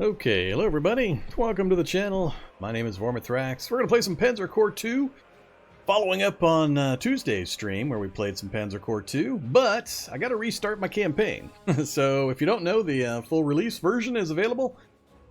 Okay, hello everybody. Welcome to the channel. My name is Vormithrax. We're going to play some Panzer Corps 2, following up on Tuesday's stream where we played some Panzer Corps 2, but I got to restart my campaign. So if you don't know, the full release version is available,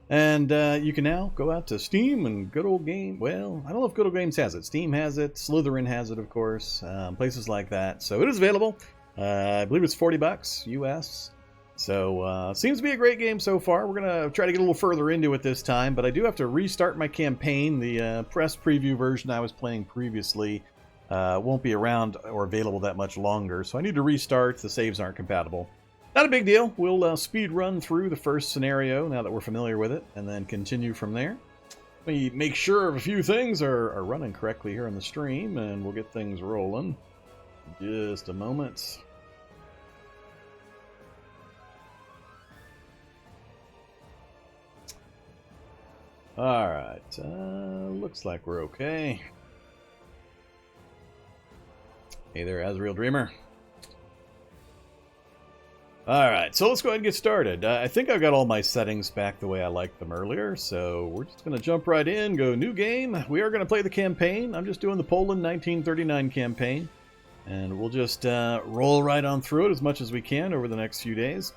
and you can now go out to Steam and Good Old Game. Well, I don't know if Good Old Games has it. Steam has it. Slitherine has it, of course. Places like that. So it is available. I believe it's $40 US. So, seems to be a great game so far. We're going to try to get a little further into it this time, but I do have to restart my campaign. The press preview version I was playing previously won't be around or available that much longer, so I need to restart. The saves aren't compatible. Not a big deal. We'll speed run through the first scenario now that we're familiar with it, and then continue from there. Let me make sure a few things are running correctly here on the stream, and we'll get things rolling. Just a moment. Alright, looks like we're okay. Hey there, Azrael Dreamer. Alright, so let's go ahead and get started. I think I've got all my settings back the way I liked them earlier, so we're just going to jump right in, go new game. We are going to play the campaign. I'm just doing the Poland 1939 campaign, and we'll just roll right on through it as much as we can over the next few days.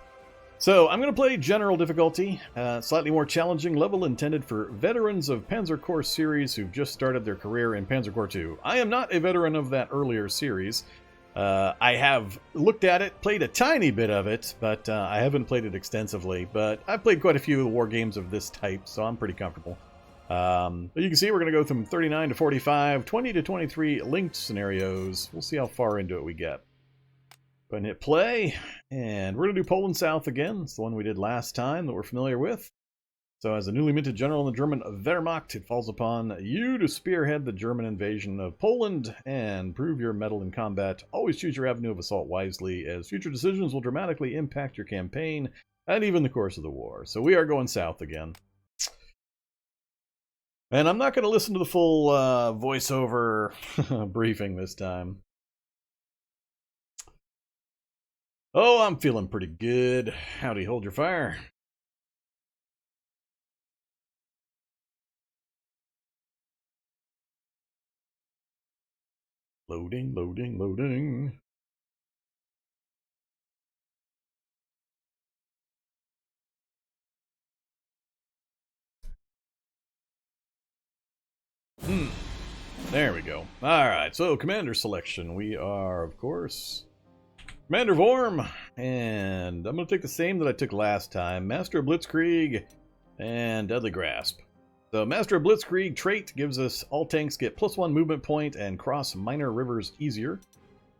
So, I'm going to play General Difficulty, slightly more challenging level intended for veterans of Panzer Corps series who've just started their career in Panzer Corps 2. I am not a veteran of that earlier series. I have looked at it, played a tiny bit of it, but I haven't played it extensively. But I've played quite a few of the war games of this type, so I'm pretty comfortable. But you can see we're going to go from 39 to 45, 20 to 23 linked scenarios. We'll see how far into it we get. Go ahead and hit play, and we're going to do Poland South again. It's the one we did last time that we're familiar with. So as a newly minted general in the German Wehrmacht, it falls upon you to spearhead the German invasion of Poland and prove your mettle in combat. Always choose your avenue of assault wisely, as future decisions will dramatically impact your campaign and even the course of the war. So we are going south again. And I'm not going to listen to the full voiceover briefing this time. Oh, I'm feeling pretty good. Howdy, hold your fire. Loading, loading, loading. There we go. Alright, so commander selection. We are, of course, Commander Vorm, and I'm going to take the same that I took last time. Master of Blitzkrieg and Deadly Grasp. So Master of Blitzkrieg trait gives us all tanks get +1 movement point and cross minor rivers easier.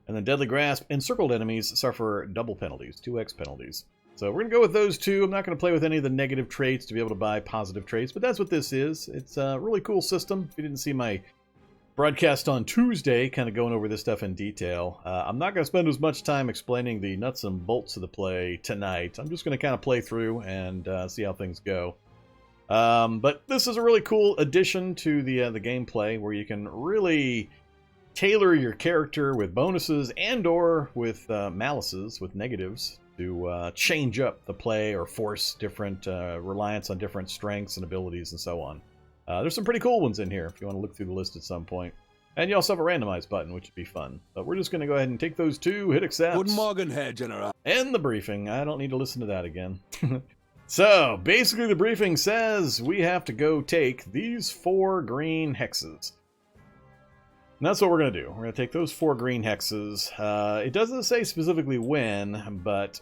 And then Deadly Grasp, encircled enemies suffer double penalties, 2x penalties. So we're going to go with those two. I'm not going to play with any of the negative traits to be able to buy positive traits, but that's what this is. It's a really cool system. If you didn't see my broadcast on Tuesday, kind of going over this stuff in detail. I'm not going to spend as much time explaining the nuts and bolts of the play tonight. I'm just going to kind of play through and see how things go. But this is a really cool addition to the gameplay, where you can really tailor your character with bonuses and or with malices, with negatives, to change up the play or force different reliance on different strengths and abilities and so on. There's some pretty cool ones in here if you want to look through the list at some point. And you also have a randomize button, which would be fun. But we're just going to go ahead and take those two, hit accept. Guten Morgen, Herr General. And the briefing. I don't need to listen to that again. So, basically the briefing says we have to go take these 4 green hexes. And that's what we're going to do. We're going to take those 4 green hexes. It doesn't say specifically when, but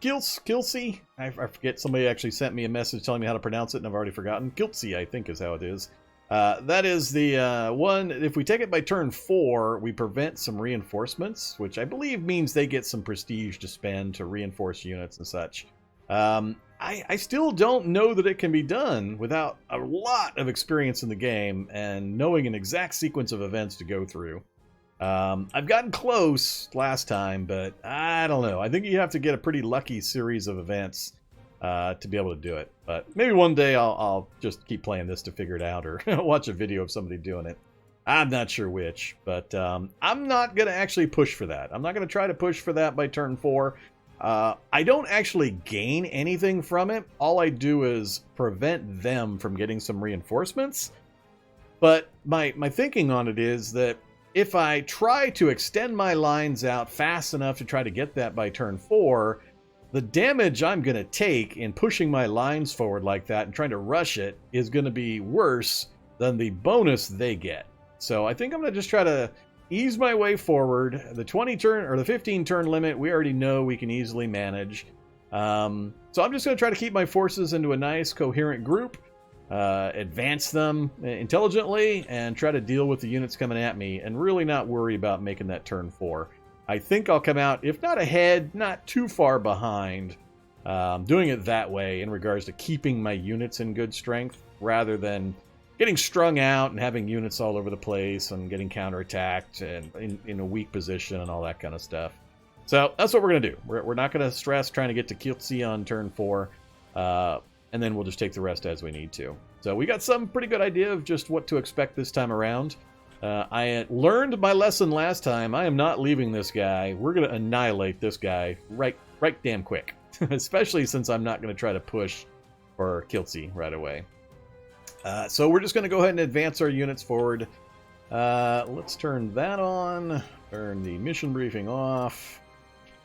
Kilsey, I forget, somebody actually sent me a message telling me how to pronounce it, and I've already forgotten. Kilsey, I think, is how it is. That is the one, if we take it by turn 4, we prevent some reinforcements, which I believe means they get some prestige to spend to reinforce units and such. I still don't know that it can be done without a lot of experience in the game and knowing an exact sequence of events to go through. I've gotten close last time, but I don't know. I think you have to get a pretty lucky series of events to be able to do it. But maybe one day I'll just keep playing this to figure it out, or watch a video of somebody doing it. I'm not sure which, but I'm not going to actually push for that. I'm not going to try to push for that by turn 4. I don't actually gain anything from it. All I do is prevent them from getting some reinforcements. But my thinking on it is that if I try to extend my lines out fast enough to try to get that by turn 4, the damage I'm going to take in pushing my lines forward like that and trying to rush it is going to be worse than the bonus they get. So I think I'm going to just try to ease my way forward. The 20 turn or the 15 turn limit, we already know we can easily manage. So I'm just going to try to keep my forces into a nice coherent group, advance them intelligently, and try to deal with the units coming at me and really not worry about making that turn 4. I think I'll come out, if not ahead, not too far behind, doing it that way in regards to keeping my units in good strength rather than getting strung out and having units all over the place and getting counterattacked and in a weak position and all that kind of stuff. So that's what we're going to do. We're not going to stress trying to get to Kielce on turn 4, and then we'll just take the rest as we need to. So we got some pretty good idea of just what to expect this time around. I learned my lesson last time. I am not leaving this guy. We're going to annihilate this guy right damn quick, especially since I'm not going to try to push for Kielce right away. So we're just going to go ahead and advance our units forward. Let's turn that on, turn the mission briefing off,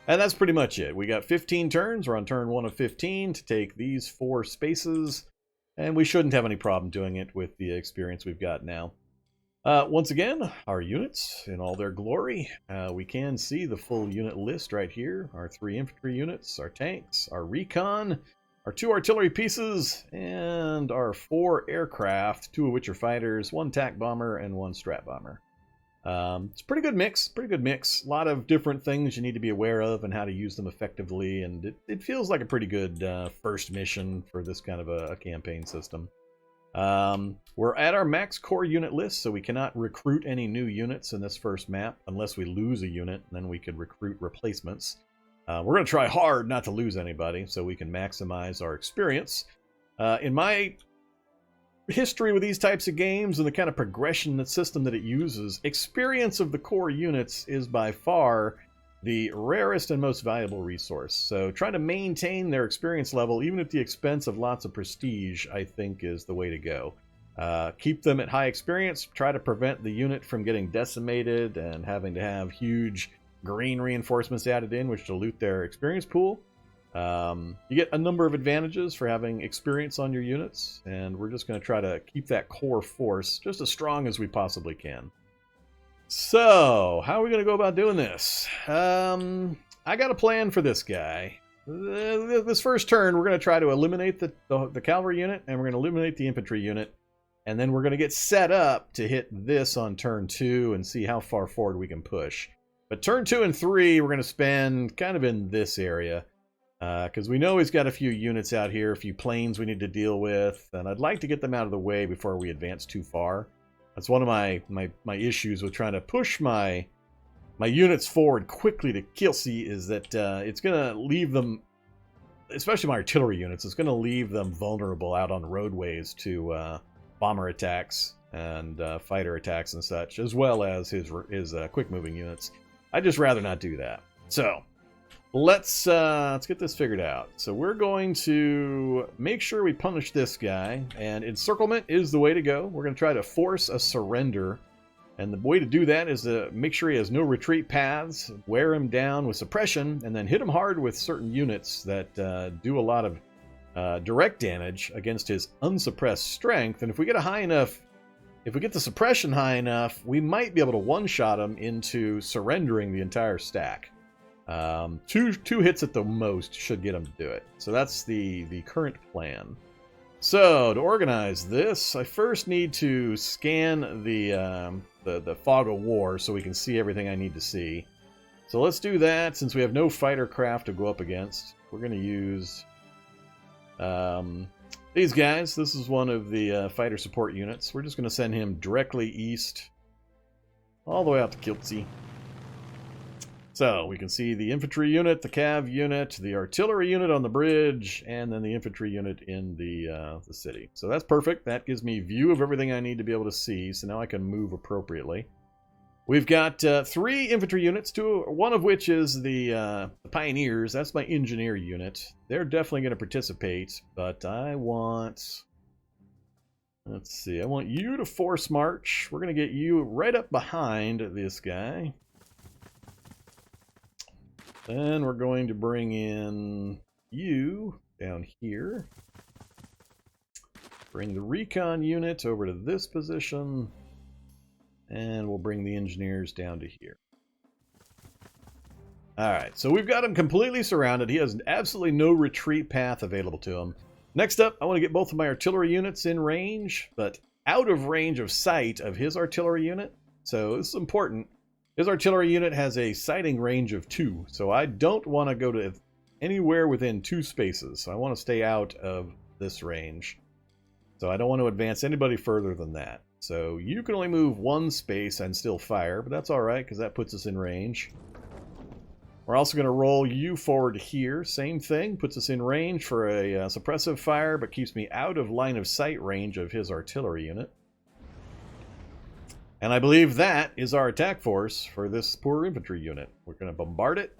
and that's pretty much it. We got 15 turns. We're on turn 1 of 15 to take these 4 spaces, and we shouldn't have any problem doing it with the experience we've got now. Once again, our units in all their glory. We can see the full unit list right here. Our 3 infantry units, our tanks, our recon, our 2 artillery pieces, and our 4 aircraft, 2 of which are fighters, 1 TAC bomber, and 1 strat bomber. It's a pretty good mix, A lot of different things you need to be aware of and how to use them effectively, and it feels like a pretty good first mission for this kind of a campaign system. We're at our max core unit list, so we cannot recruit any new units in this first map unless we lose a unit, and then we could recruit replacements. We're going to try hard not to lose anybody so we can maximize our experience. In my history with these types of games and the kind of progression system that it uses, experience of the core units is by far the rarest and most valuable resource. So trying to maintain their experience level, even at the expense of lots of prestige, I think is the way to go. Keep them at high experience, try to prevent the unit from getting decimated and having to have huge green reinforcements added in, which dilute their experience pool. You get a number of advantages for having experience on your units, and we're just going to try to keep that core force just as strong as we possibly can. So, how are we going to go about doing this? I got a plan for this guy. This first turn, we're going to try to eliminate the cavalry unit, and we're going to eliminate the infantry unit, and then we're going to get set up to hit this on turn 2 and see how far forward we can push. But turn 2 and 3, we're going to spend kind of in this area, because we know he's got a few units out here, a few planes we need to deal with, and I'd like to get them out of the way before we advance too far. That's one of my issues with trying to push my units forward quickly to Kielce, is that it's going to leave them, especially my artillery units, it's going to leave them vulnerable out on roadways to bomber attacks and fighter attacks and such, as well as his quick-moving units. I'd just rather not do that. So let's get this figured out. So we're going to make sure we punish this guy, and encirclement is the way to go. We're going to try to force a surrender, and the way to do that is to make sure he has no retreat paths, wear him down with suppression, and then hit him hard with certain units that do a lot of direct damage against his unsuppressed strength. And if we get the suppression high enough, we might be able to one-shot him into surrendering the entire stack. Two hits at the most should get him to do it. So that's the current plan. So to organize this, I first need to scan the fog of war so we can see everything I need to see. So let's do that. Since we have no fighter craft to go up against, we're going to use these guys. This is one of the fighter support units. We're just going to send him directly east, all the way out to Kielce. So we can see the infantry unit, the cav unit, the artillery unit on the bridge, and then the infantry unit in the city. So that's perfect. That gives me view of everything I need to be able to see. So now I can move appropriately. We've got 3 infantry units, one of which is the Pioneers. That's my engineer unit. They're definitely going to participate, but I want... Let's see, I want you to force march. We're going to get you right up behind this guy. Then we're going to bring in you down here. Bring the recon unit over to this position. And we'll bring the engineers down to here. Alright, so we've got him completely surrounded. He has absolutely no retreat path available to him. Next up, I want to get both of my artillery units in range, but out of range of sight of his artillery unit. So this is important. His artillery unit has a sighting range of 2, so I don't want to go to anywhere within 2 spaces. So I want to stay out of this range. So I don't want to advance anybody further than that. So you can only move 1 space and still fire, but that's alright because that puts us in range. We're also going to roll you forward here. Same thing, puts us in range for a suppressive fire, but keeps me out of line of sight range of his artillery unit. And I believe that is our attack force for this poor infantry unit. We're going to bombard it.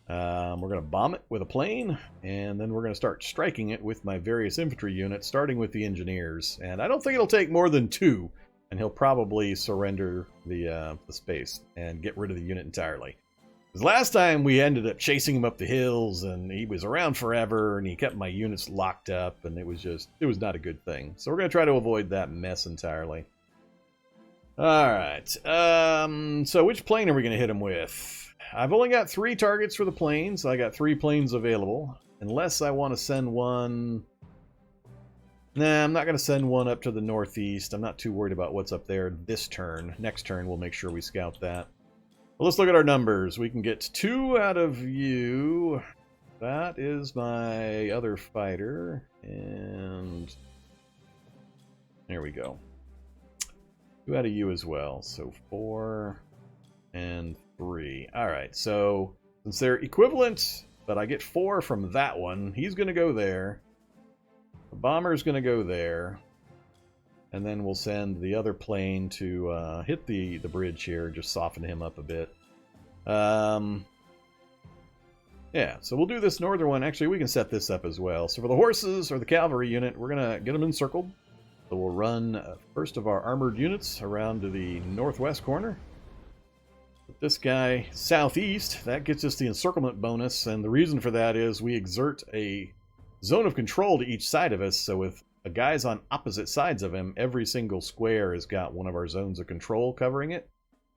We're going to bomb it with a plane, and then we're going to start striking it with my various infantry units, starting with the engineers. And I don't think it'll take more than 2, and he'll probably surrender the space and get rid of the unit entirely. Because last time we ended up chasing him up the hills, and he was around forever, and he kept my units locked up, and it was not a good thing. So we're going to try to avoid that mess entirely. Alright, so which plane are we going to hit him with? I've only got 3 targets for the planes. So I got 3 planes available. Unless I want to send one... Nah, I'm not going to send one up to the northeast. I'm not too worried about what's up there this turn. Next turn, we'll make sure we scout that. Well, let's look at our numbers. We can get 2 out of you. That is my other fighter. And... there we go. 2 out of you as well. So 4 and 3. Alright, so since they're equivalent, but I get 4 from that one, he's going to go there. The bomber's going to go there. And then we'll send the other plane to hit the bridge here, just soften him up a bit. Yeah, so we'll do this northern one. Actually, we can set this up as well. So for the horses, or the cavalry unit, we're going to get them encircled. So we'll run first of our armored units around to the northwest corner. With this guy southeast, that gets us the encirclement bonus, and the reason for that is we exert a zone of control to each side of us, so with guys on opposite sides of him, every single square has got one of our zones of control covering it,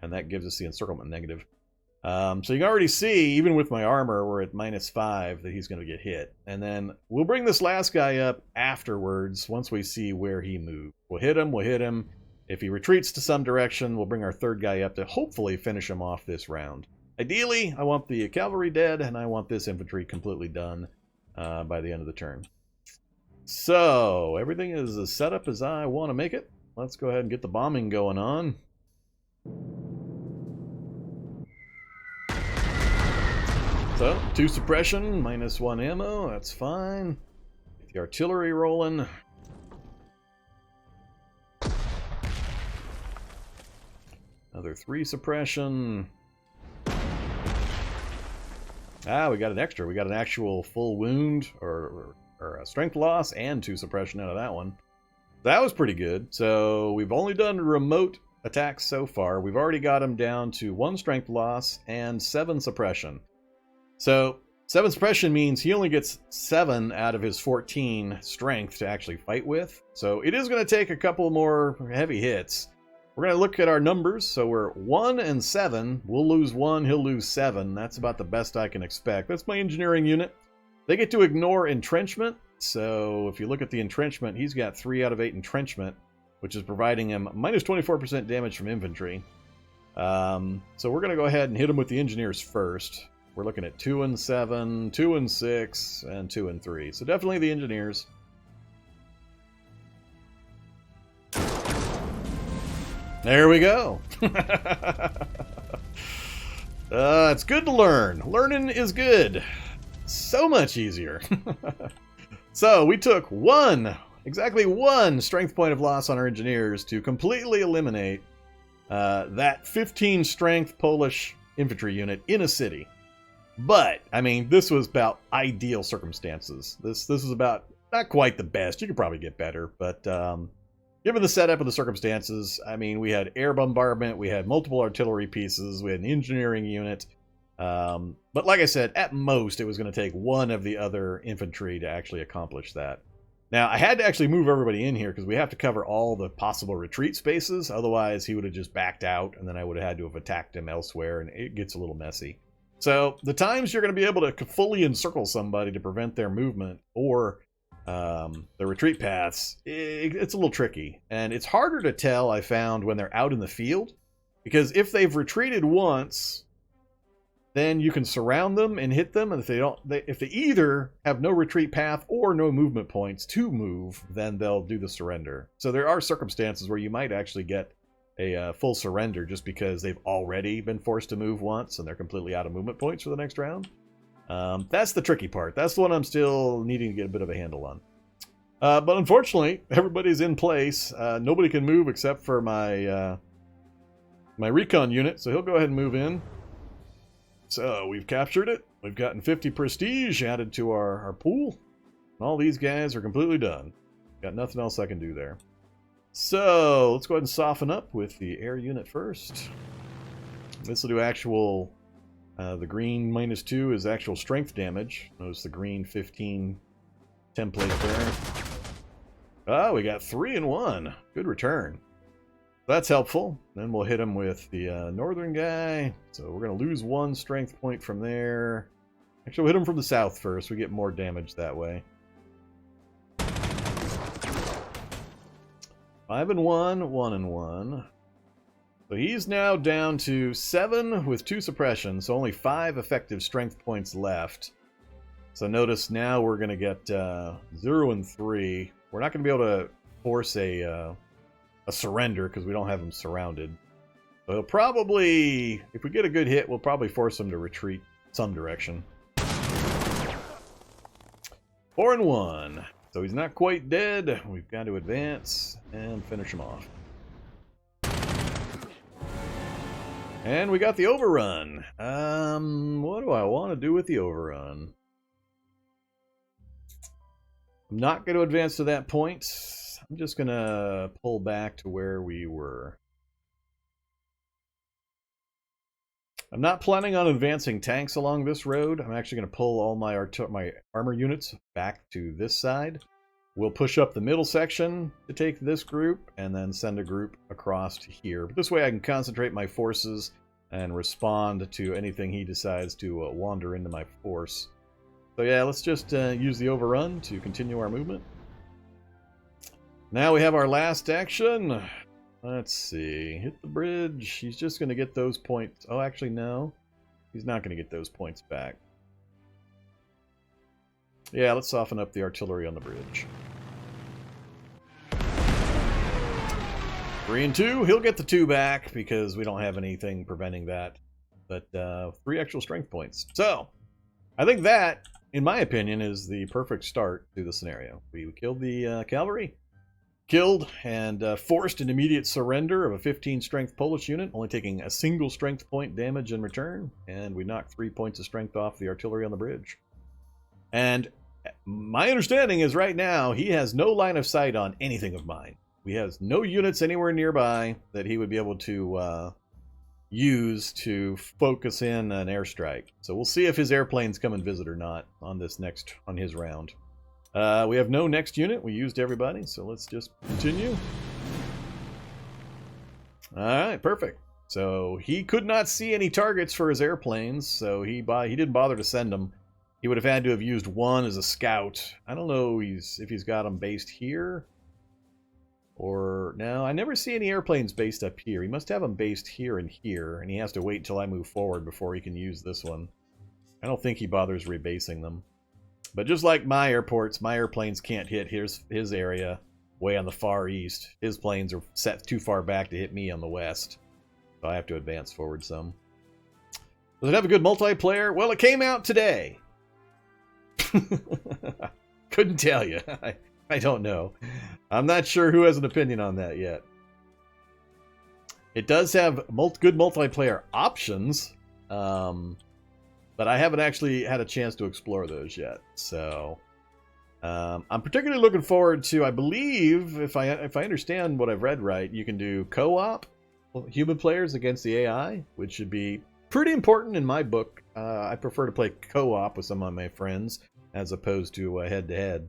and that gives us the encirclement negative. So you can already see, even with my armor, we're at -5 that he's going to get hit. And then we'll bring this last guy up afterwards once we see where he moves. We'll hit him. If he retreats to some direction, we'll bring our 3rd guy up to hopefully finish him off this round. Ideally, I want the cavalry dead, and I want this infantry completely done by the end of the turn. So, everything is as set up as I want to make it. Let's go ahead and get the bombing going on. So, 2 suppression, -1 ammo, that's fine. Get the artillery rolling. Another 3 suppression. Ah, we got an extra. We got an actual full wound or a strength loss and 2 suppression out of that one. That was pretty good. So we've only done remote attacks so far. We've already got him down to 1 strength loss and 7 suppression. So 7 suppression means he only gets 7 out of his 14 strength to actually fight with. So it is going to take a couple more heavy hits. We're going to look at our numbers. So we're 1 and 7. We'll lose 1, he'll lose 7. That's about the best I can expect. That's my engineering unit. They get to ignore entrenchment. So if you look at the entrenchment, he's got 3 out of 8 entrenchment, which is providing him -24% damage from infantry. So we're going to go ahead and hit him with the engineers first. We're looking at 2 and 7, 2 and 6, and 2 and 3. So definitely the engineers. There we go. It's good to learn. Learning is good. So much easier. So we took exactly one strength point of loss on our engineers to completely eliminate that 15 strength Polish infantry unit in a city. But, I mean, this was about ideal circumstances. This is about not quite the best. You could probably get better, but given the setup and the circumstances, I mean, we had air bombardment, we had multiple artillery pieces, we had an engineering unit. But like I said, at most, it was going to take one of the other infantry to actually accomplish that. Now, I had to actually move everybody in here because we have to cover all the possible retreat spaces. Otherwise, he would have just backed out, and then I would have had to have attacked him elsewhere, and it gets a little messy. So the times you're going to be able to fully encircle somebody to prevent their movement or the retreat paths, it's a little tricky. And it's harder to tell, I found, when they're out in the field. Because if they've retreated once, then you can surround them and hit them. And if they don't, if they either have no retreat path or no movement points to move, then they'll do the surrender. So there are circumstances where you might actually get a full surrender just because they've already been forced to move once and they're completely out of movement points for the next round. That's the tricky part. That's the one I'm still needing to get a bit of a handle on. But unfortunately, everybody's in place. Nobody can move except for my my recon unit, so he'll go ahead and move in. So we've captured it. We've gotten 50 prestige added to our pool. All these guys are completely done. Got nothing else I can do there. So let's go ahead and soften up with the air unit first. This will do actual, the green -2 is actual strength damage. Notice the green 15 template there. Oh, we got 3 in 1. Good return. That's helpful. Then we'll hit him with the northern guy. So we're going to lose 1 strength point from there. Actually, we'll hit him from the south first. We get more damage that way. 5 and 1, 1 and 1. So he's now down to 7 with 2 suppressions, so only 5 effective strength points left. So notice now we're going to get 0 and 3. We're not going to be able to force a surrender because we don't have him surrounded. But he'll probably, if we get a good hit, we'll probably force him to retreat some direction. 4 and 1. So he's not quite dead. We've got to advance and finish him off. And we got the overrun. What do I want to do with the overrun? I'm not going to advance to that point. I'm just going to pull back to where we were. I'm not planning on advancing tanks along this road. I'm actually going to pull all my armor units back to this side. We'll push up the middle section to take this group, and then send a group across to here. But this way I can concentrate my forces and respond to anything he decides to wander into my force. So yeah, let's just use the overrun to continue our movement. Now we have our last action. Let's see. Hit the bridge. He's just going to get those points. Oh, actually, no. He's not going to get those points back. Yeah, let's soften up the artillery on the bridge. 3 and 2. He'll get the 2 back because we don't have anything preventing that. But 3 actual strength points. So, I think that, in my opinion, is the perfect start to the scenario. We killed the cavalry. Killed and forced an immediate surrender of a 15 strength Polish unit, only taking a single strength point damage in return, and we knocked 3 points of strength off the artillery on the bridge. And my understanding is right now he has no line of sight on anything of mine. He has no units anywhere nearby that he would be able to use to focus in an airstrike. So we'll see if his airplanes come and visit or not on his round. We have no next unit. We used everybody, so let's just continue. Alright, perfect. So he could not see any targets for his airplanes, so he didn't bother to send them. He would have had to have used 1 as a scout. I don't know if he's got them based here. Or, no, I never see any airplanes based up here. He must have them based here, and he has to wait until I move forward before he can use this one. I don't think he bothers rebasing them. But just like my airports, my airplanes can't hit his area way on the far east. His planes are set too far back to hit me on the west. So I have to advance forward some. Does it have a good multiplayer? Well, it came out today. Couldn't tell you. I don't know. I'm not sure who has an opinion on that yet. It does have good multiplayer options, but I haven't actually had a chance to explore those yet. So I'm particularly looking forward to, I believe, if I understand what I've read right, you can do co-op human players against the AI, which should be pretty important in my book. I prefer to play co-op with some of my friends as opposed to head-to-head.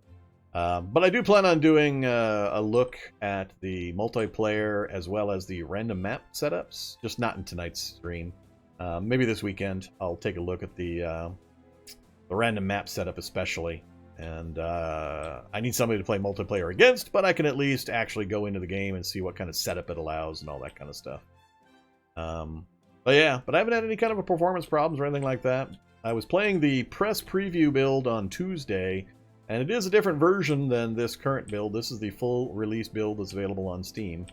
But I do plan on doing a look at the multiplayer as well as the random map setups, just not in tonight's stream. Maybe this weekend I'll take a look at the random map setup especially. And I need somebody to play multiplayer against, but I can at least actually go into the game and see what kind of setup it allows and all that kind of stuff. But yeah, but I haven't had any kind of a performance problems or anything like that. I was playing the press preview build on Tuesday, and it is a different version than this current build. This is the full release build that's available on Steam.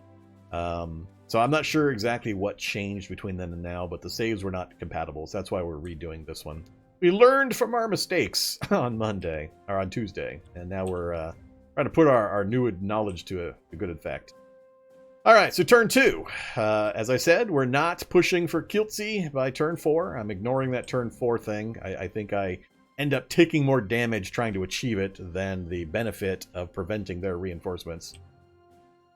So I'm not sure exactly what changed between then and now, but the saves were not compatible, so that's why we're redoing this one. We learned from our mistakes on Monday, or on Tuesday, and now we're trying to put our new knowledge to a good effect. Alright, so turn 2. As I said, we're not pushing for Kiltzy by turn 4. I'm ignoring that turn 4 thing. I think I end up taking more damage trying to achieve it than the benefit of preventing their reinforcements.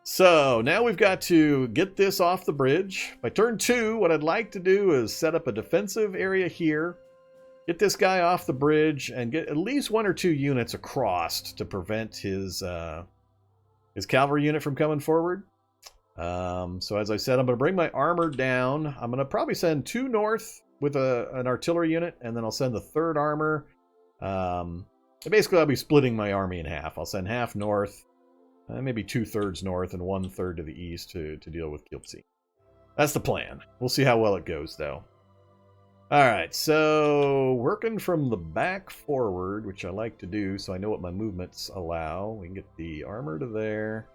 So, now we've got to get this off the bridge. By turn 2, what I'd like to do is set up a defensive area here, get this guy off the bridge, and get at least 1 or 2 units across to prevent his cavalry unit from coming forward. So as I said, I'm going to bring my armor down. I'm going to probably send 2 north with an artillery unit, and then I'll send the 3rd armor. Basically, I'll be splitting my army in half. I'll send half north, maybe 2/3 north, and 1/3 to the east to deal with Kiltzy. That's the plan. We'll see how well it goes, though. Alright, so working from the back forward, which I like to do so I know what my movements allow. We can get the armor to there.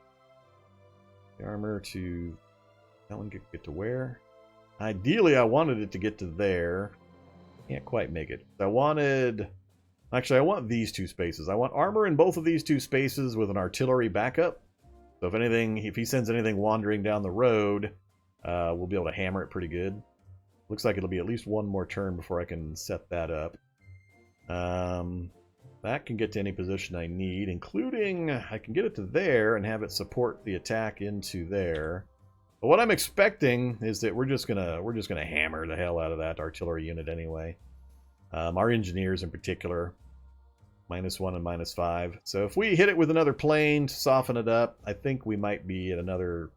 The armor to... that one get to where? Ideally, I wanted it to get to there. Can't quite make it. I wanted... actually, I want these 2 spaces. I want armor in both of these 2 spaces with an artillery backup. So if he sends anything wandering down the road, we'll be able to hammer it pretty good. Looks like it'll be at least 1 more turn before I can set that up. That can get to any position I need, including I can get it to there and have it support the attack into there. But what I'm expecting is that we're just gonna hammer the hell out of that artillery unit anyway. Our engineers in particular, -1 and -5. So if we hit it with another plane to soften it up, I think we might be at another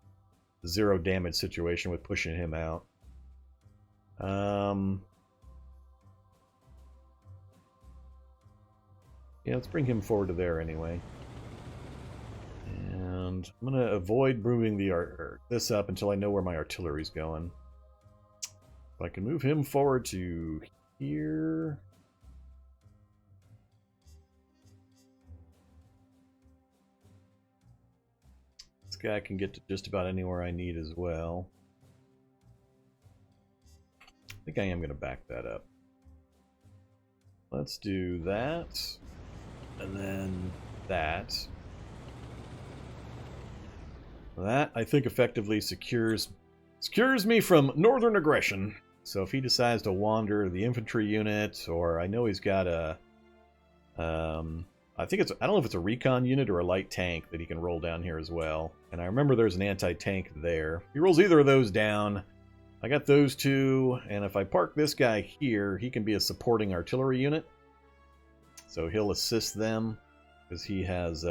0 damage situation with pushing him out. Yeah, let's bring him forward to there anyway. And I'm going to avoid moving this up until I know where my artillery's going. If I can move him forward to here. This guy can get to just about anywhere I need as well. I think I am going to back that up. Let's do that. And then that. That, I think, effectively secures me from northern aggression. So if he decides to wander the infantry unit, or I know he's got a... I don't know if it's a recon unit or a light tank that he can roll down here as well. And I remember there's an anti-tank there. If he rolls either of those down, I got those 2, and if I park this guy here, he can be a supporting artillery unit. So he'll assist them, because he has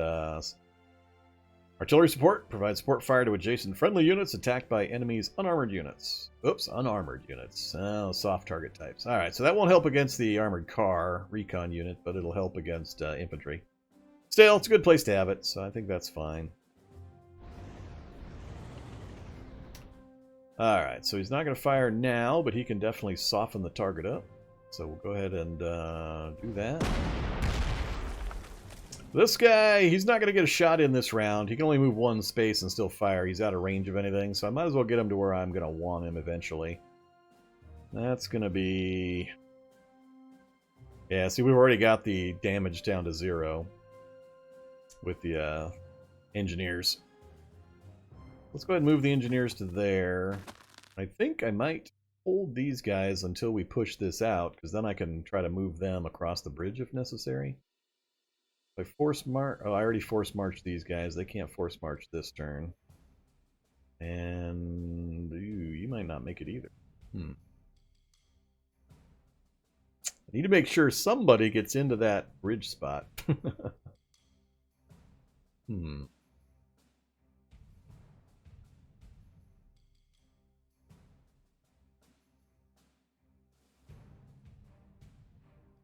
artillery support, provides support fire to adjacent friendly units attacked by enemies' unarmored units. Oops, unarmored units. Oh, soft target types. Alright, so that won't help against the armored car recon unit, but it'll help against infantry. Still, it's a good place to have it, so I think that's fine. Alright, so he's not going to fire now, but he can definitely soften the target up. So we'll go ahead and do that. This guy, he's not going to get a shot in this round. He can only move 1 space and still fire. He's out of range of anything, so I might as well get him to where I'm going to want him eventually. That's going to be... yeah, see, we've already got the damage down to 0 with the engineers. Let's go ahead and move the engineers to there. I think I might hold these guys until we push this out, because then I can try to move them across the bridge if necessary. If I force march... Oh, I already force marched these guys. They can't force march this turn. And you might not make it either. I need to make sure somebody gets into that bridge spot.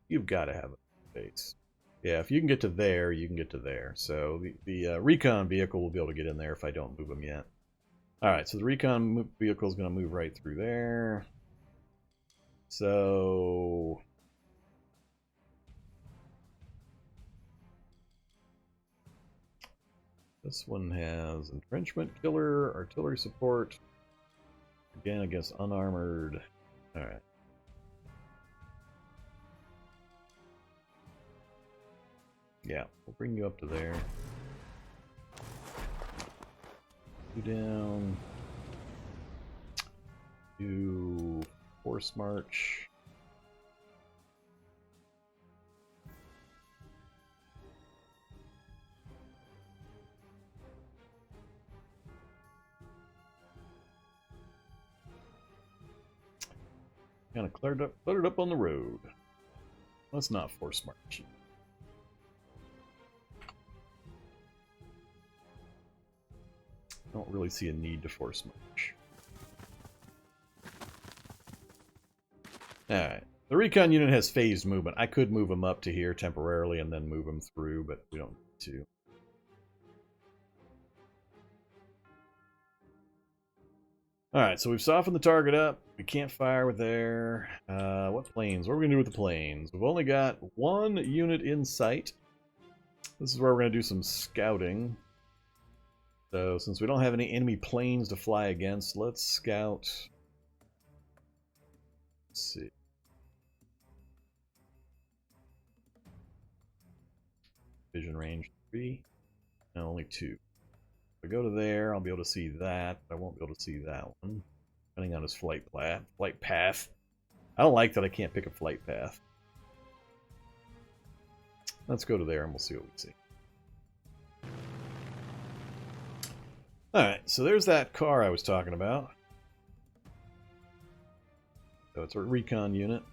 You've got to have a base. Yeah, if you can get to there, you can get to there. So the recon vehicle will be able to get in there if I don't move them yet. Alright, so the recon vehicle is going to move right through there. So... this one has entrenchment killer, artillery support. Again, against unarmored. Alright. Yeah, we'll bring you up to there. You down. Do force march. Kind of cluttered up on the road. Let's not force march. Don't really see a need to force march. Alright. The recon unit has phased movement. I could move them up to here temporarily and then move them through, but we don't need to. Alright, so we've softened the target up. We can't fire with there. What planes? What are we going to do with the planes? We've only got one unit in sight. This is where we're going to do some scouting. So, since we don't have any enemy planes to fly against, let's scout. Let's see. Vision range 3. No, only 2. If I go to there, I'll be able to see that, but I won't be able to see that one. Depending on his flight path. I don't like that I can't pick a flight path. Let's go to there and we'll see what we see. Alright, so there's that car I was talking about. So it's a recon unit.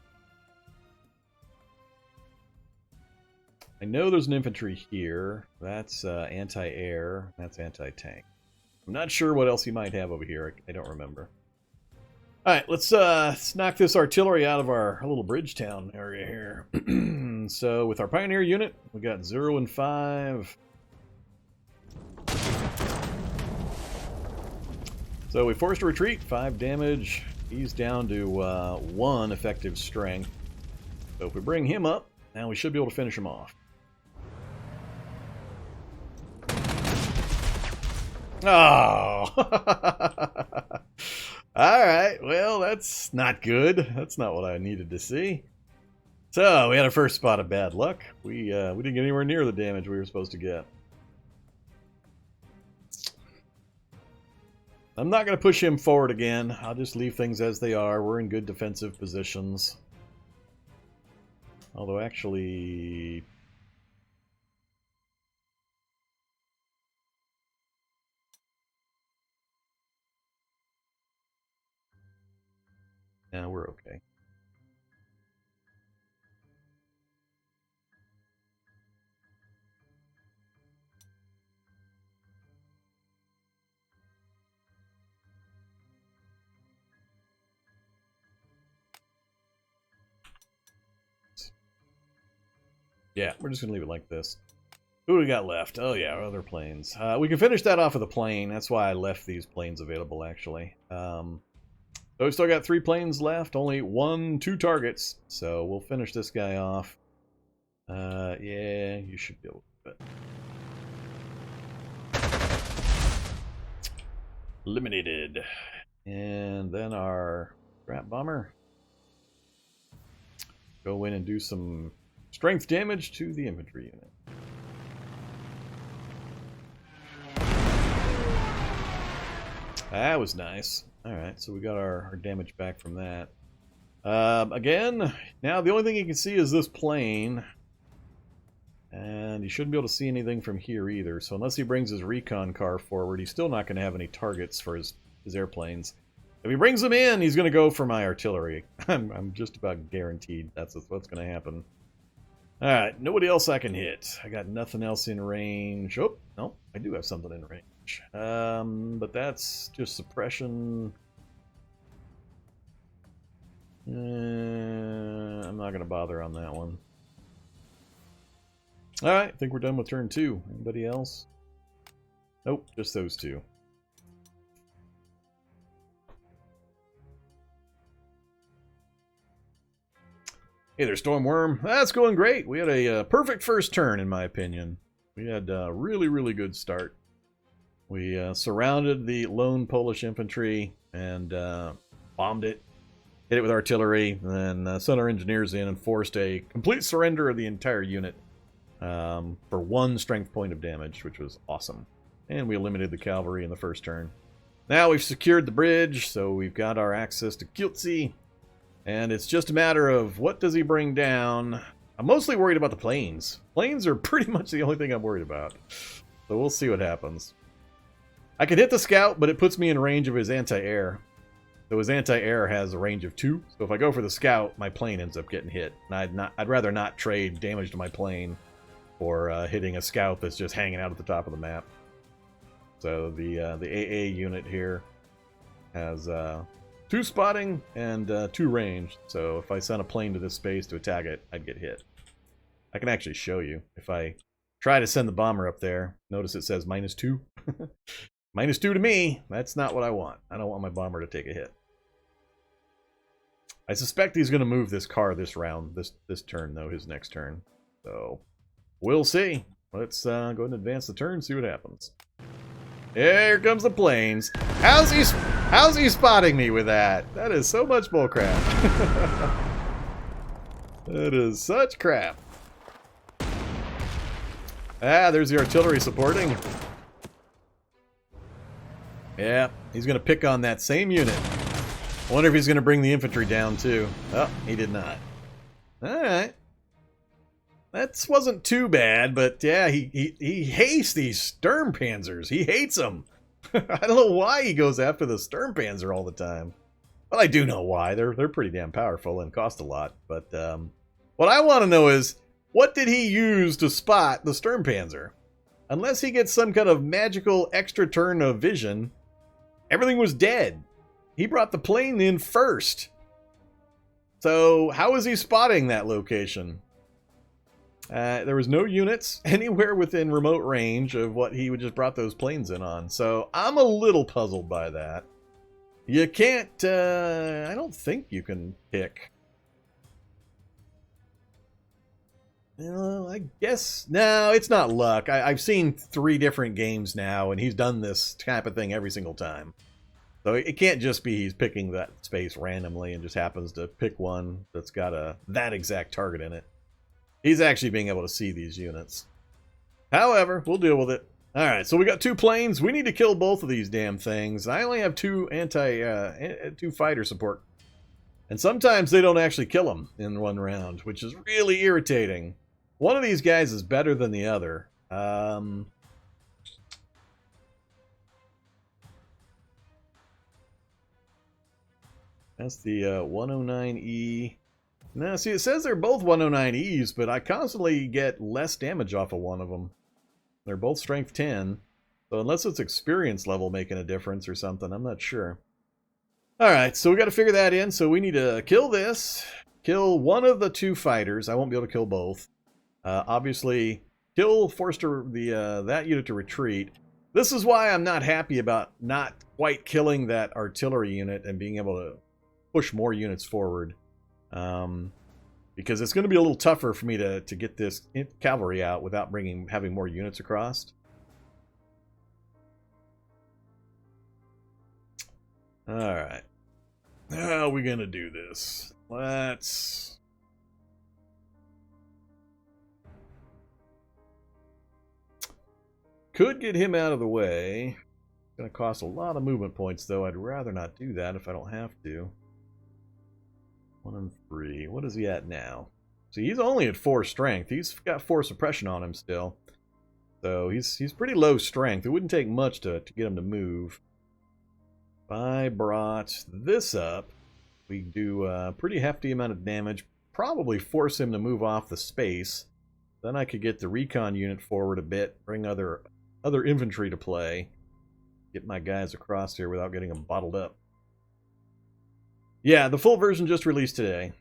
I know there's an infantry here. That's anti-air. That's anti-tank. I'm not sure what else he might have over here. I don't remember. Alright, let's knock this artillery out of our little bridge town area here. So with our pioneer unit, we got 0 and 5. So we forced a retreat, 5 damage. He's down to 1 effective strength. So if we bring him up, now we should be able to finish him off. Oh! Alright, well, that's not good. That's not what I needed to see. So, we had our first spot of bad luck. We didn't get anywhere near the damage we were supposed to get. I'm not going to push him forward again. I'll just leave things as they are. We're in good defensive positions. Although, actually... yeah, we're okay. Yeah, we're just going to leave it like this. Who do we got left? Oh yeah, our other planes. We can finish that off with a plane. That's why I left these planes available, actually. So we still got 3 planes left. Only 2 targets. So we'll finish this guy off. Yeah, you should be able to do it. Eliminated. And then our scrap bomber. Go in and do some strength damage to the infantry unit. That was nice. Alright, so we got our damage back from that. Again, now the only thing you can see is this plane. And you shouldn't be able to see anything from here either. So unless he brings his recon car forward, he's still not going to have any targets for his airplanes. If he brings them in, he's going to go for my artillery. I'm just about guaranteed that's what's going to happen. Alright, nobody else I can hit. I got nothing else in range. Oh, no, I do have something in range. But that's just suppression. I'm not going to bother on that one. Alright, I think we're done with turn 2. Anybody else? Nope, just those two. Hey there, Stormworm. That's going great. We had a perfect first turn, in my opinion. We had a really, really good start. We surrounded the lone Polish infantry and bombed it. Hit it with artillery, and then sent our engineers in and forced a complete surrender of the entire unit for 1 strength point of damage, which was awesome. And we eliminated the cavalry in the first turn. Now we've secured the bridge, so we've got our access to Kielce. And it's just a matter of what does he bring down. I'm mostly worried about the planes. Planes are pretty much the only thing I'm worried about. So we'll see what happens. I can hit the scout, but it puts me in range of his anti-air. So his anti-air has a range of 2. So if I go for the scout, my plane ends up getting hit. And I'd rather not trade damage to my plane for hitting a scout that's just hanging out at the top of the map. So the AA unit here has 2 spotting and 2 range. So if I sent a plane to this space to attack it, I'd get hit. I can actually show you. If I try to send the bomber up there, notice it says -2. -2 to me. That's not what I want. I don't want my bomber to take a hit. I suspect he's going to move this car this round, this turn though, his next turn. So we'll see. Let's go ahead and advance the turn, see what happens. Here comes the planes. How's he spotting me with that? That is so much bullcrap. That is such crap. Ah, there's the artillery supporting. Yeah, he's going to pick on that same unit. I wonder if he's going to bring the infantry down too. Oh, he did not. Alright. That wasn't too bad, but yeah, he hates these Sturmpanzers. He hates them. I don't know why he goes after the Sturmpanzer all the time. Well, I do know why. They're pretty damn powerful and cost a lot. But what I want to know is, what did he use to spot the Sturmpanzer? Unless he gets some kind of magical extra turn of vision, everything was dead. He brought the plane in first. So how is he spotting that location? There was no units anywhere within remote range of what he just brought those planes in on. So I'm a little puzzled by that. You can't, I don't think you can pick. I guess, no, it's not luck. I've seen 3 different games now, and he's done this type of thing every single time. So it can't just be he's picking that space randomly and just happens to pick one that's got that exact target in it. He's actually being able to see these units. However, we'll deal with it. Alright, so we got 2 planes. We need to kill both of these damn things. I only have 2 fighter support. And sometimes they don't actually kill them in one round, which is really irritating. One of these guys is better than the other. That's the 109E. Now, see, it says they're both 109Es, but I constantly get less damage off of one of them. They're both strength 10. So unless it's experience level making a difference or something, I'm not sure. Alright, so we got to figure that in. So we need to kill this. Kill one of the 2 fighters. I won't be able to kill both. Obviously, force that unit to retreat. This is why I'm not happy about not quite killing that artillery unit and being able to push more units forward. Because it's going to be a little tougher for me to get this cavalry out without having more units across. Alright. How are we going to do this? Let's... Could get him out of the way. It's going to cost a lot of movement points, though. I'd rather not do that if I don't have to. 1 and 3. What is he at now? See, he's only at 4 strength. He's got 4 suppression on him still. So he's pretty low strength. It wouldn't take much to get him to move. If I brought this up, we do a pretty hefty amount of damage. Probably force him to move off the space. Then I could get the recon unit forward a bit, bring other infantry to play. Get my guys across here without getting them bottled up. Yeah, the full version just released today.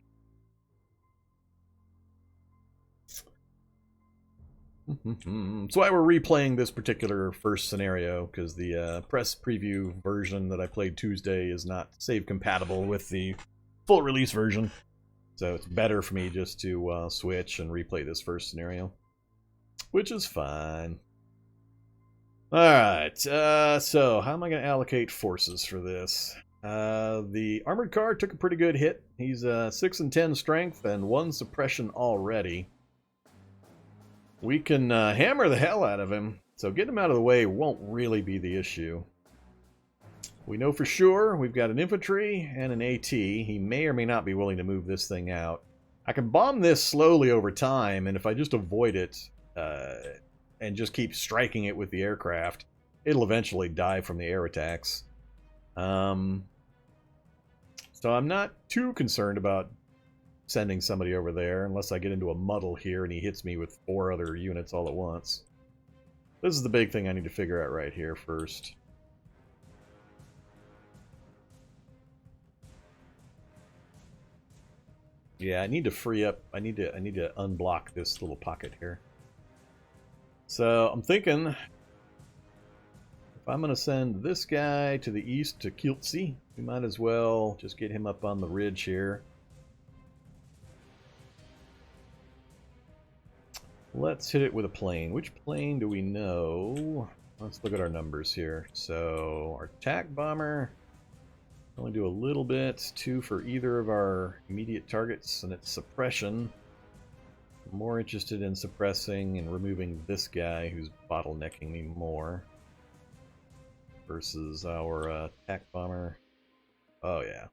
That's why we're replaying this particular first scenario, because the press preview version that I played Tuesday is not save compatible with the full release version. So it's better for me just to switch and replay this first scenario, which is fine. Alright, so how am I going to allocate forces for this? The armored car took a pretty good hit. He's 6 and 10 strength and 1 suppression already. We can hammer the hell out of him, so getting him out of the way won't really be the issue. We know for sure we've got an infantry and an AT. He may or may not be willing to move this thing out. I can bomb this slowly over time, and if I just avoid it and just keep striking it with the aircraft, it'll eventually die from the air attacks. So I'm not too concerned about sending somebody over there unless I get into a muddle here and he hits me with 4 other units all at once. This is the big thing I need to figure out right here first. Yeah, I need to free up. I need to unblock this little pocket here. So I'm thinking if I'm going to send this guy to the east to Kielce, we might as well just get him up on the ridge here. Let's hit it with a plane. Which plane do we know? Let's look at our numbers here. So our attack bomber, only do a little bit. 2 for either of our immediate targets, and it's suppression. I'm more interested in suppressing and removing this guy who's bottlenecking me more versus our attack bomber. Oh yeah.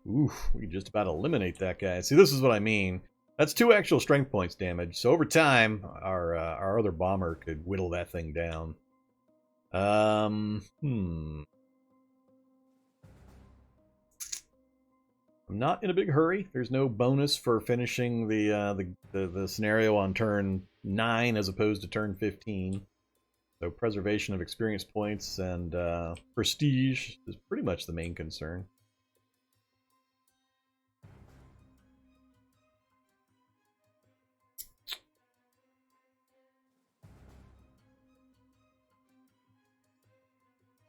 Ooh, we can just about eliminate that guy. See, this is what I mean. That's 2 actual strength points damage. So over time, our other bomber could whittle that thing down. I'm not in a big hurry. There's no bonus for finishing the scenario on turn 9 as opposed to turn 15. So preservation of experience points and prestige is pretty much the main concern.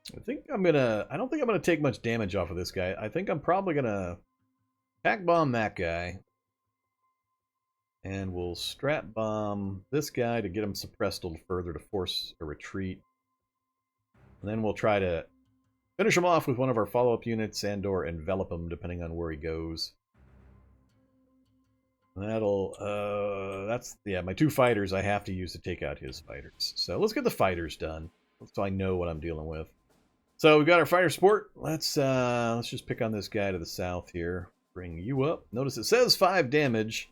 I don't think I'm gonna take much damage off of this guy. I think I'm probably gonna attack bomb that guy. And we'll strap bomb this guy to get him suppressed a little further to force a retreat. And then we'll try to finish him off with one of our follow-up units and or envelop him depending on where he goes. That's my 2 fighters I have to use to take out his fighters. So let's get the fighters done, so I know what I'm dealing with. So we've got our fighter support. Let's just pick on this guy to the south here. Bring you up. Notice it says 5 damage.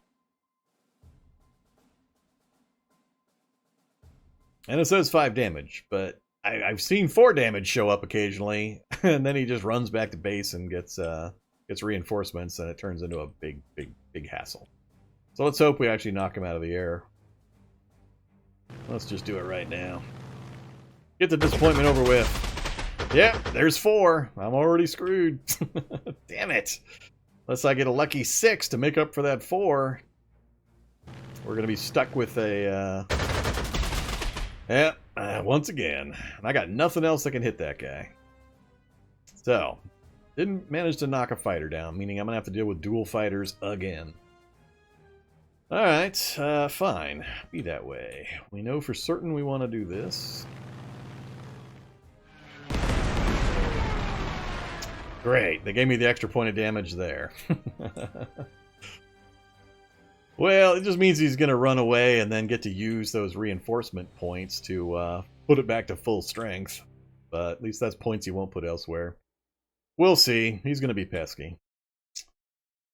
And it says 5 damage, but I've seen 4 damage show up occasionally, and then he just runs back to base and gets reinforcements, and it turns into a big hassle. So let's hope we actually knock him out of the air. Let's just do it right now. Get the disappointment over with. Yeah, there's 4. I'm already screwed. Damn it. Unless I get a lucky 6 to make up for that 4. We're going to be stuck with a... once again. And I got nothing else that can hit that guy. So, didn't manage to knock a fighter down, meaning I'm going to have to deal with dual fighters again. Alright, fine. Be that way. We know for certain we want to do this. Great, they gave me the extra point of damage there. Well, it just means he's going to run away and then get to use those reinforcement points to put it back to full strength. But at least that's points he won't put elsewhere. We'll see. He's going to be pesky.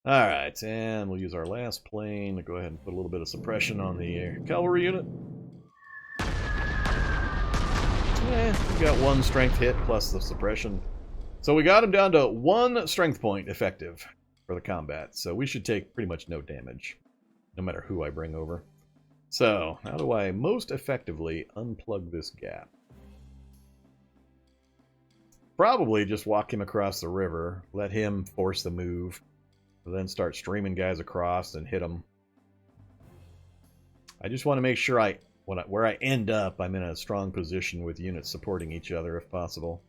Alright, and we'll use our last plane to go ahead and put a little bit of suppression on the cavalry unit. We got one strength hit plus the suppression. So we got him down to one strength point effective for the combat. So we should take pretty much no damage, no matter who I bring over. So, how do I most effectively unplug this gap? Probably just walk him across the river, let him force the move, and then start streaming guys across and hit them. I just want to make sure where I end up, I'm in a strong position with units supporting each other if possible.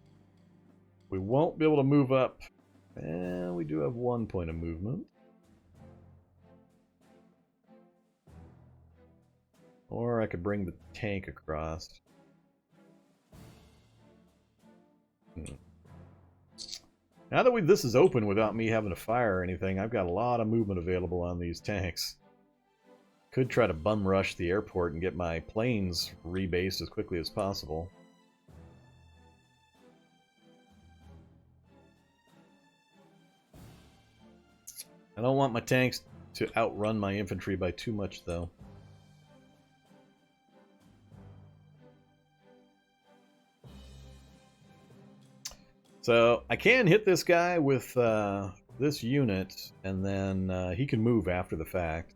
We won't be able to move up, and we do have 1 point of movement. Or I could bring the tank across. Now that this is open without me having to fire or anything, I've got a lot of movement available on these tanks. Could try to bum rush the airport and get my planes rebased as quickly as possible. I don't want my tanks to outrun my infantry by too much, though. So I can hit this guy with this unit, and then he can move after the fact.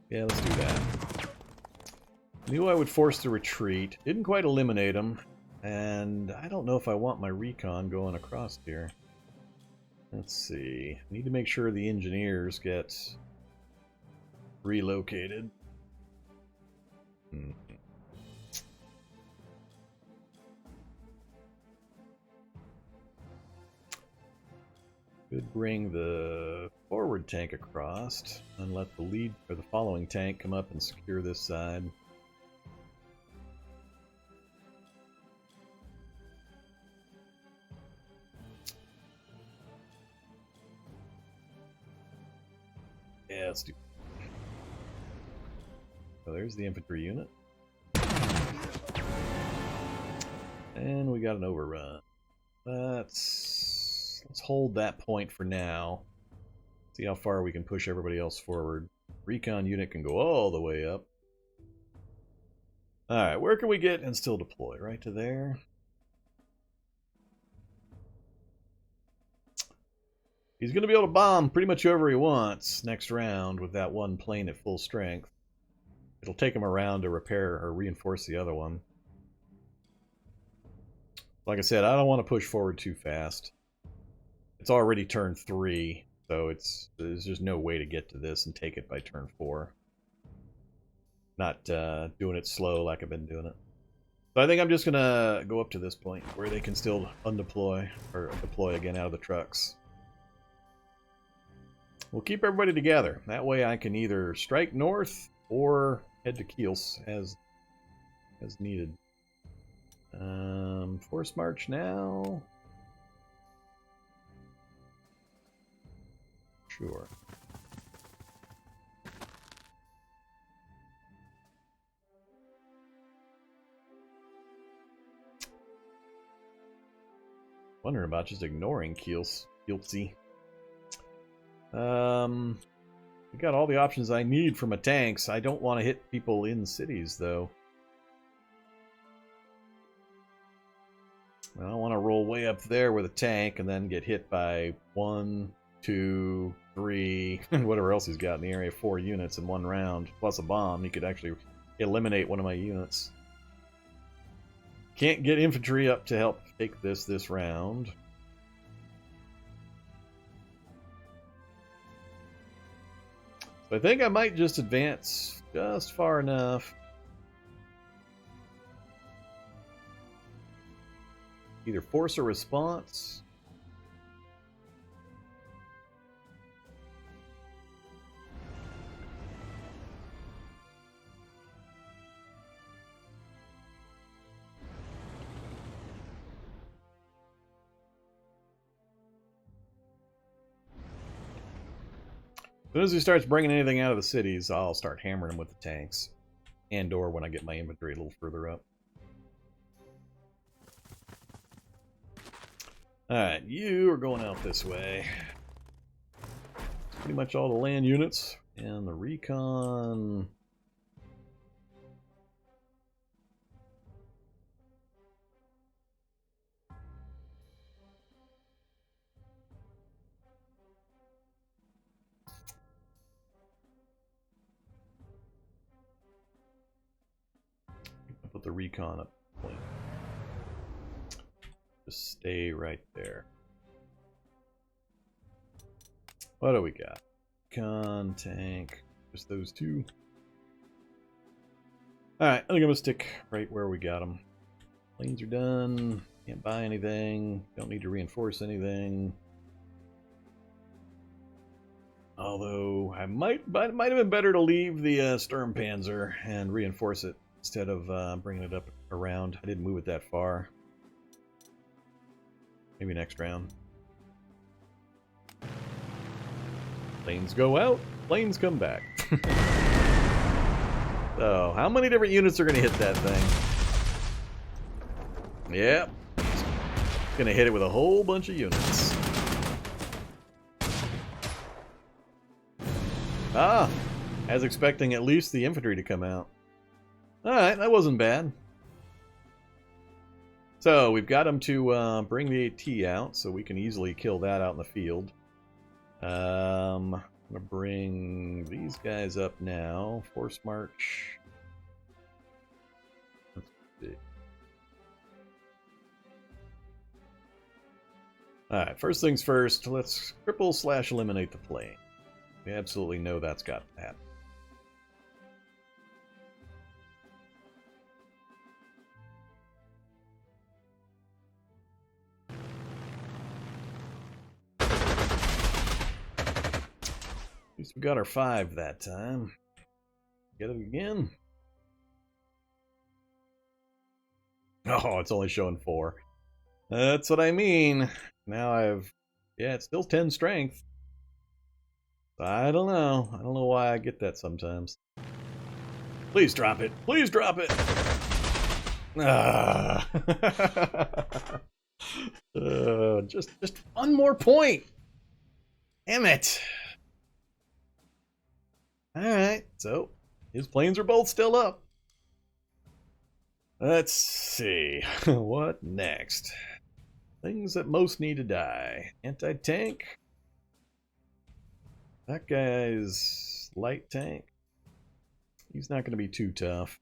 Yeah, let's do that. Knew I would force the retreat. Didn't quite eliminate him. And I don't know if I want my recon going across here. Let's see. Need to make sure the engineers get relocated. Could bring the forward tank across and let the lead or the following tank come up and secure this side. Yeah, let's do. So there's the infantry unit. And we got an overrun. Let's hold that point for now. See how far we can push everybody else forward. Recon unit can go all the way up. Alright, where can we get and still deploy? Right to there. He's going to be able to bomb pretty much whoever he wants next round with that one plane at full strength. It'll take him around to repair or reinforce the other one. Like I said, I don't want to push forward too fast. It's already turn 3, so there's just no way to get to this and take it by turn 4. Not doing it slow like I've been doing it. So I think I'm just going to go up to this point where they can still undeploy or deploy again out of the trucks. We'll keep everybody together. That way I can either strike north or head to Kielce as needed. Force march now. Sure. Wondering about just ignoring Kielce. We got all the options I need for my tanks. I don't want to hit people in cities, though. I don't want to roll way up there with a tank and then get hit by 1, 2, 3, whatever else he's got in the area. 4 units in one round, plus a bomb. He could actually eliminate one of my units. Can't get infantry up to help take this round. So I think I might just advance just far enough. Either force a response. soon as he starts bringing anything out of the cities, I'll start hammering him with the tanks. And or when I get my inventory a little further up. Alright, you are going out this way. Pretty much all the land units. And the recon... Put the recon up point. Just stay right there. What do we got? Recon, tank, just those two. Alright, I think I'm gonna stick right where we got them. Planes are done. Can't buy anything. Don't need to reinforce anything. Although, it might have been better to leave the Sturmpanzer and reinforce it instead of bringing it up around. I didn't move it that far. Maybe next round. Planes go out, planes come back. So, how many different units are going to hit that thing? Yep. Going to hit it with a whole bunch of units. Ah, as expecting at least the infantry to come out. Alright, that wasn't bad. So, we've got them to bring the AT out, so we can easily kill that out in the field. I'm going to bring these guys up now. Force march. Let's see. Alright, first things first, let's cripple/eliminate the plane. We absolutely know that's got to happen. At least we got our 5 that time. Get it again. Oh, it's only showing 4. That's what I mean. Now I've... Yeah, it's still 10 strength. I don't know. I don't know why I get that sometimes. Please drop it. Please drop it. Ah. Just one more point. Damn it. Alright, so his planes are both still up. Let's see. What next? Things that most need to die. Anti-tank. That guy's light tank. He's not going to be too tough.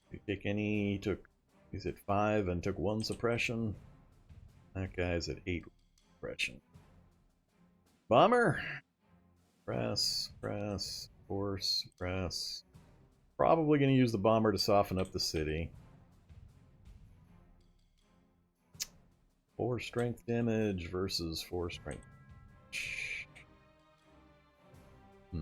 If you take any, he's at 5 and took 1 suppression. That guy's at 8 suppression. Bomber. Press, force, press. Probably going to use the bomber to soften up the city. 4 strength damage versus 4 strength. I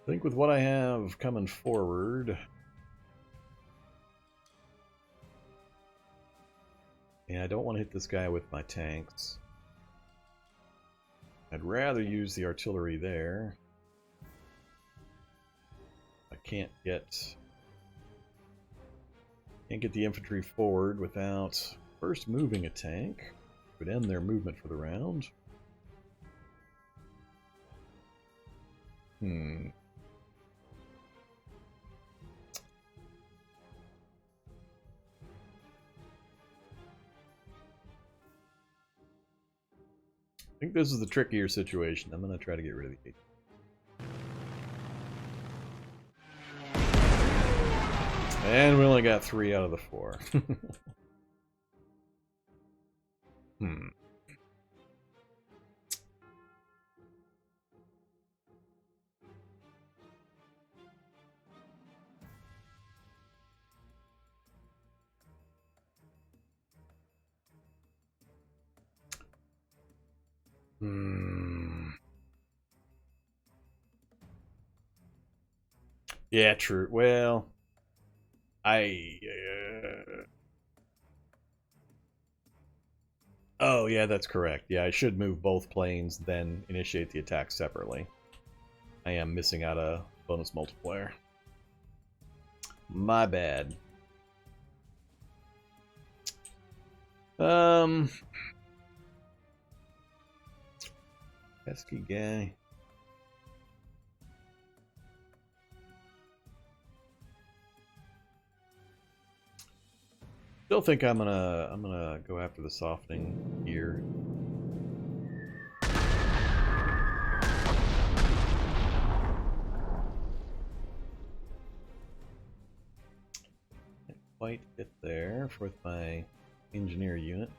think with what I have coming forward... Yeah, I don't want to hit this guy with my tanks. I'd rather use the artillery there. I can't get the infantry forward without first moving a tank. Would end their movement for the round. I think this is the trickier situation. I'm going to try to get rid of the 8. And we only got 3 out of the 4. Yeah, true. Well, Oh, yeah, that's correct. Yeah, I should move both planes, then initiate the attack separately. I am missing out a bonus multiplier. My bad. Pesky guy. Still think I'm gonna go after the softening here. Can't quite get there with my engineer unit.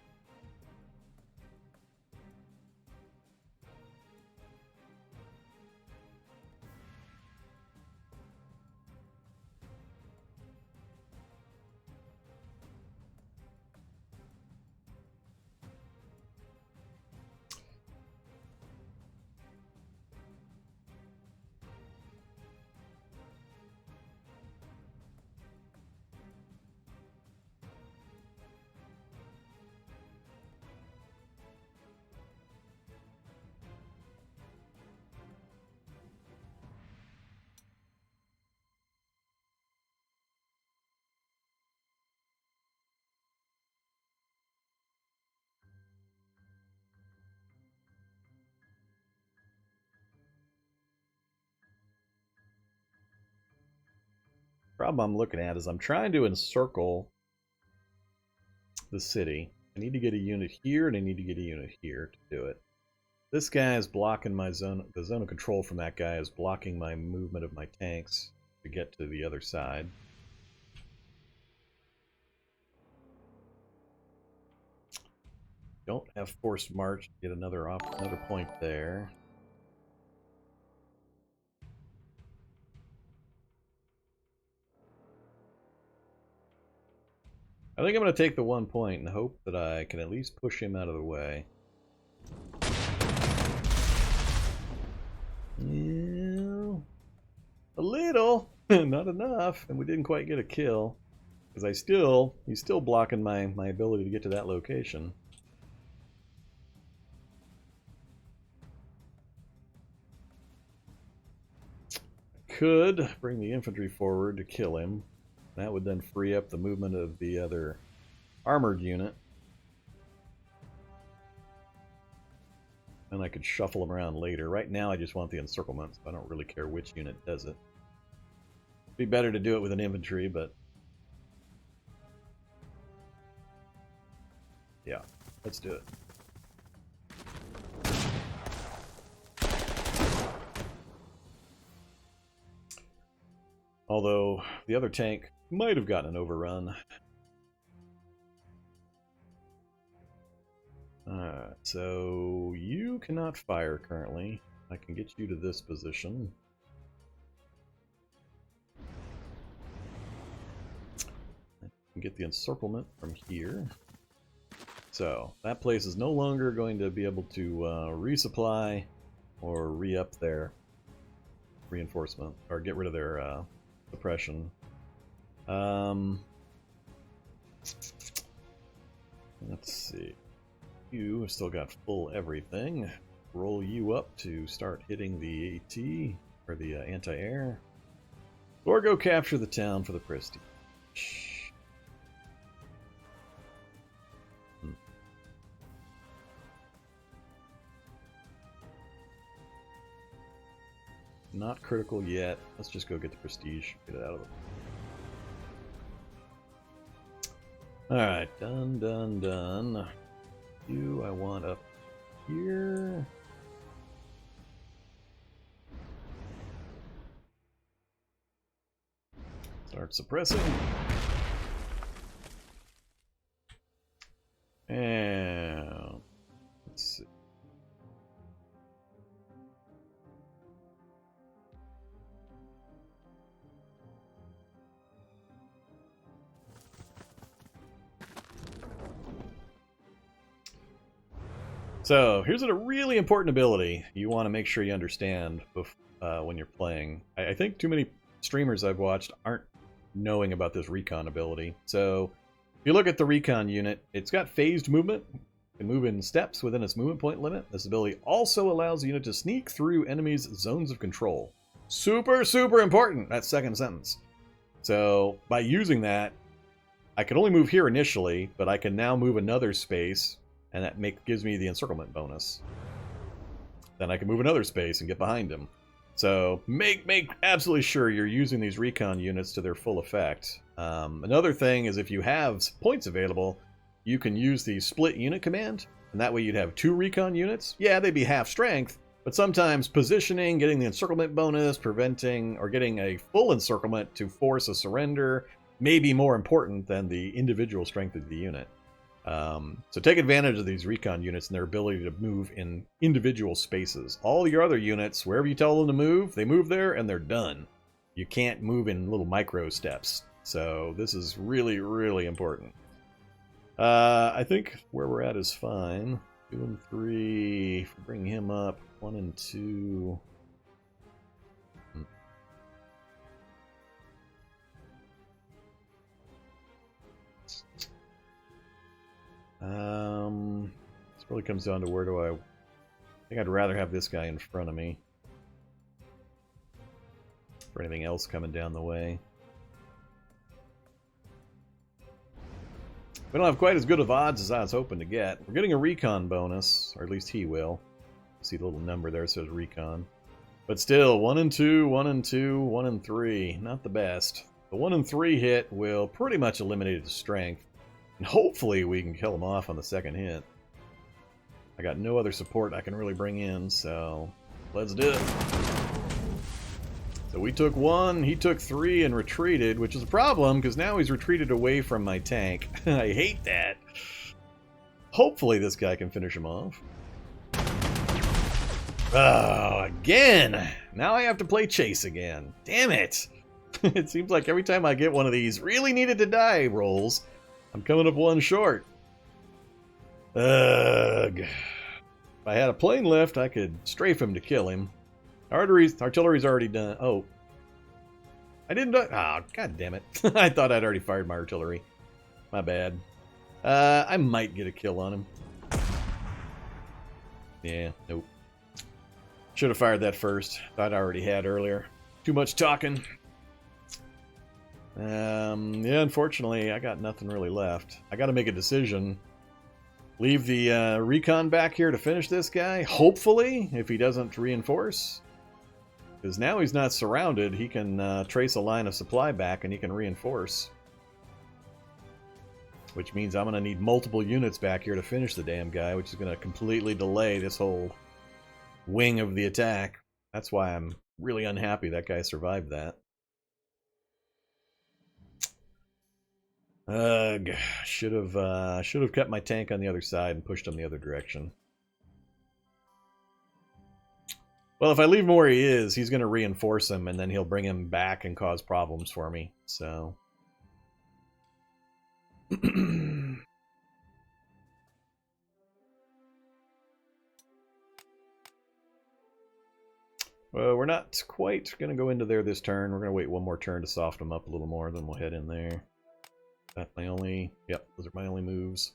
Problem I'm looking at is I'm trying to encircle the city. I need to get a unit here, and I need to get a unit here to do it. This guy is blocking my zone. The zone of control from that guy is blocking my movement of my tanks to get to the other side. Don't have forced march. Get another point there. I think I'm going to take the 1 point and hope that I can at least push him out of the way. Yeah, a little, not enough, and we didn't quite get a kill because he's still blocking my ability to get to that location. I could bring the infantry forward to kill him. That would then free up the movement of the other armored unit. And I could shuffle them around later. Right now I just want the encirclement, so I don't really care which unit does it. It'd be better to do it with an infantry, but... yeah, let's do it. Although, the other tank might have gotten an overrun. Alright, so you cannot fire currently. I can get you to this position. I can get the encirclement from here. So, that place is no longer going to be able to resupply or re-up their reinforcement, or get rid of their suppression. Let's see. You have still got full everything. Roll you up to start hitting the AT, or the anti-air. Or go capture the town for the prestige. Not critical yet. Let's just go get the prestige. Get it out of the... Alright, done, done, done. You I want up here. Start suppressing. And let's see. So, here's a really important ability you want to make sure you understand when you're playing. I think too many streamers I've watched aren't knowing about this recon ability. So, if you look at the recon unit, it's got phased movement. can move in steps within its movement point limit. This ability also allows the unit to sneak through enemies' zones of control. Super, super important, that second sentence. So, by using that, I could only move here initially, but I can now move another space, and that gives me the encirclement bonus. Then I can move another space and get behind him. So make absolutely sure you're using these recon units to their full effect. Another thing is if you have points available, you can use the split unit command, and that way you'd have 2 recon units. Yeah, they'd be half strength, but sometimes positioning, getting the encirclement bonus, preventing or getting a full encirclement to force a surrender may be more important than the individual strength of the unit. So take advantage of these recon units and their ability to move in individual spaces. All your other units, wherever you tell them to move, they move there and they're done. You can't move in little micro steps. So this is really, really important. I think where we're at is fine. 2 and 3, bring him up. 1 and 2. This really comes down to where do I think I'd rather have this guy in front of me for anything else coming down the way. We don't have quite as good of odds as I was hoping to get. We're getting a recon bonus, or at least he will. See the little number there says recon. But still, 1 and 2, 1 and 2, 1 and 3. Not the best. The 1 and 3 hit will pretty much eliminate his strength. And hopefully we can kill him off on the second hit. I got no other support I can really bring in, so let's do it. So we took 1, he took 3 and retreated, which is a problem because now he's retreated away from my tank. I hate that. Hopefully this guy can finish him off. Oh, again! Now I have to play chase again. Damn it! It seems like every time I get one of these really needed to die rolls, I'm coming up 1 short. Ugh. If I had a plane lift, I could strafe him to kill him. Artillery's already done. Oh. I didn't do... Oh, god damn it. I thought I'd already fired my artillery. My bad. I might get a kill on him. Yeah, nope. Should have fired that first. Thought I already had earlier. Too much talking. Yeah, unfortunately, I got nothing really left. I got to make a decision. Leave the recon back here to finish this guy, hopefully, if he doesn't reinforce. Because now he's not surrounded, he can trace a line of supply back and he can reinforce. Which means I'm going to need multiple units back here to finish the damn guy, which is going to completely delay this whole wing of the attack. That's why I'm really unhappy that guy survived that. Ugh, should have kept my tank on the other side and pushed him the other direction. Well, if I leave him where he is, he's going to reinforce him, and then he'll bring him back and cause problems for me. So, well, we're not quite going to go into there this turn. We're going to wait 1 more turn to soften him up a little more, then we'll head in there. That's my only... Yep, those are my only moves.